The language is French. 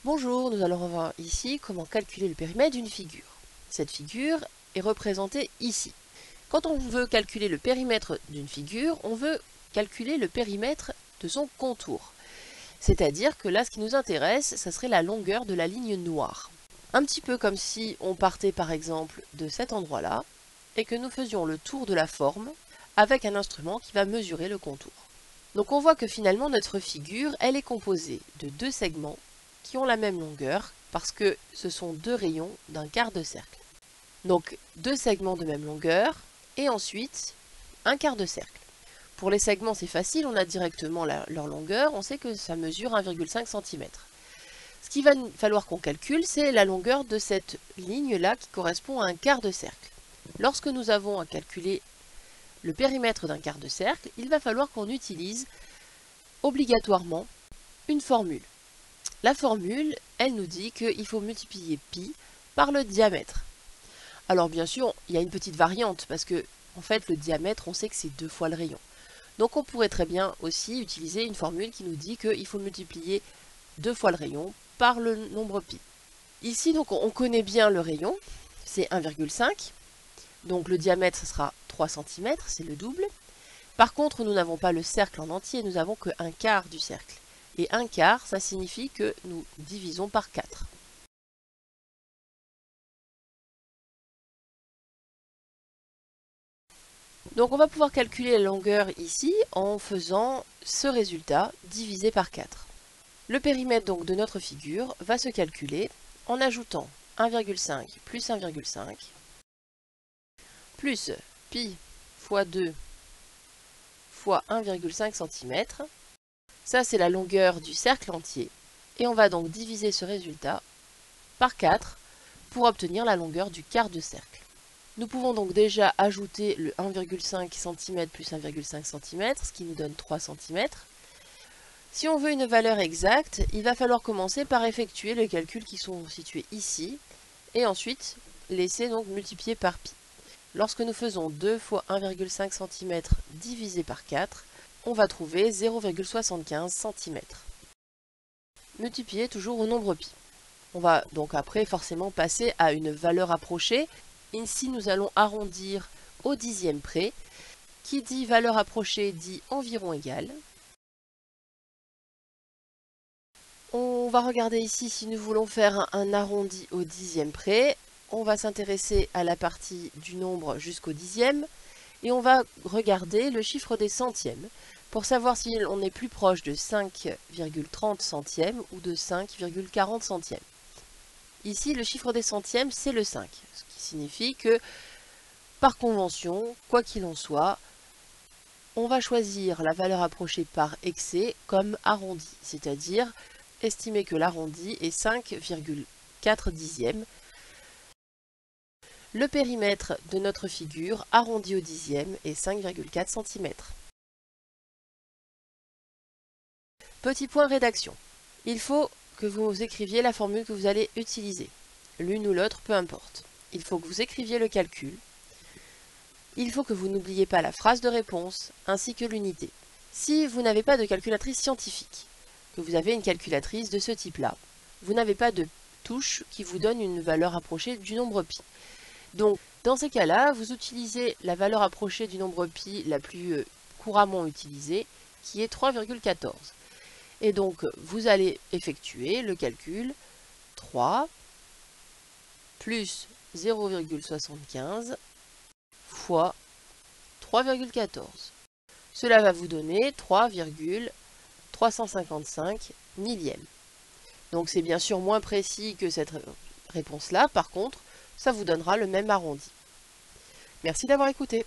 Bonjour, nous allons voir ici comment calculer le périmètre d'une figure. Cette figure est représentée ici. Quand on veut calculer le périmètre d'une figure, on veut calculer le périmètre de son contour. C'est-à-dire que là, ce qui nous intéresse, ça serait la longueur de la ligne noire. Un petit peu comme si on partait par exemple de cet endroit-là et que nous faisions le tour de la forme avec un instrument qui va mesurer le contour. Donc on voit que finalement notre figure, elle est composée de deux segments qui ont la même longueur parce que ce sont deux rayons d'un quart de cercle. Donc deux segments de même longueur et ensuite un quart de cercle. Pour les segments c'est facile, on a directement leur longueur, on sait que ça mesure 1,5 cm. Ce qu'il va falloir qu'on calcule, c'est la longueur de cette ligne-là qui correspond à un quart de cercle. Lorsque nous avons à calculer le périmètre d'un quart de cercle, il va falloir qu'on utilise obligatoirement une formule. La formule, elle nous dit qu'il faut multiplier pi par le diamètre. Alors bien sûr, il y a une petite variante parce que en fait le diamètre, on sait que c'est 2 fois le rayon. Donc on pourrait très bien aussi utiliser une formule qui nous dit qu'il faut multiplier 2 fois le rayon par le nombre pi. Ici donc on connaît bien le rayon, c'est 1,5. Donc le diamètre ce sera 3 cm, c'est le double. Par contre nous n'avons pas le cercle en entier, nous n'avons qu'un quart du cercle. Et un quart, ça signifie que nous divisons par 4. Donc on va pouvoir calculer la longueur ici en faisant ce résultat divisé par 4. Le périmètre donc de notre figure va se calculer en ajoutant 1,5 plus 1,5 plus pi fois 2 fois 1,5 cm. Ça c'est la longueur du cercle entier. Et on va donc diviser ce résultat par 4 pour obtenir la longueur du quart de cercle. Nous pouvons donc déjà ajouter le 1,5 cm plus 1,5 cm, ce qui nous donne 3 cm. Si on veut une valeur exacte, il va falloir commencer par effectuer les calculs qui sont situés ici, et ensuite laisser donc multiplier par pi. Lorsque nous faisons 2 fois 1,5 cm divisé par 4, on va trouver 0,75 cm. Multiplier toujours au nombre pi. On va donc après forcément passer à une valeur approchée. Ici, nous allons arrondir au dixième près. Qui dit valeur approchée dit environ égal. On va regarder ici si nous voulons faire un arrondi au dixième près. On va s'intéresser à la partie du nombre jusqu'au dixième. Et on va regarder le chiffre des centièmes pour savoir si on est plus proche de 5,30 centièmes ou de 5,40 centièmes. Ici, le chiffre des centièmes, c'est le 5, ce qui signifie que, par convention, quoi qu'il en soit, on va choisir la valeur approchée par excès comme arrondi, c'est-à-dire estimer que l'arrondi est 5,4 dixièmes. Le périmètre de notre figure arrondi au dixième est 5,4 cm. Petit point rédaction. Il faut que vous écriviez la formule que vous allez utiliser. L'une ou l'autre, peu importe. Il faut que vous écriviez le calcul. Il faut que vous n'oubliez pas la phrase de réponse ainsi que l'unité. Si vous n'avez pas de calculatrice scientifique, que vous avez une calculatrice de ce type-là, vous n'avez pas de touche qui vous donne une valeur approchée du nombre pi. Donc, dans ces cas-là, vous utilisez la valeur approchée du nombre pi la plus couramment utilisée, qui est 3,14. Et donc, vous allez effectuer le calcul 3 plus 0,75 fois 3,14. Cela va vous donner 3,355 millièmes. Donc c'est bien sûr moins précis que cette réponse-là, par contre, ça vous donnera le même arrondi. Merci d'avoir écouté.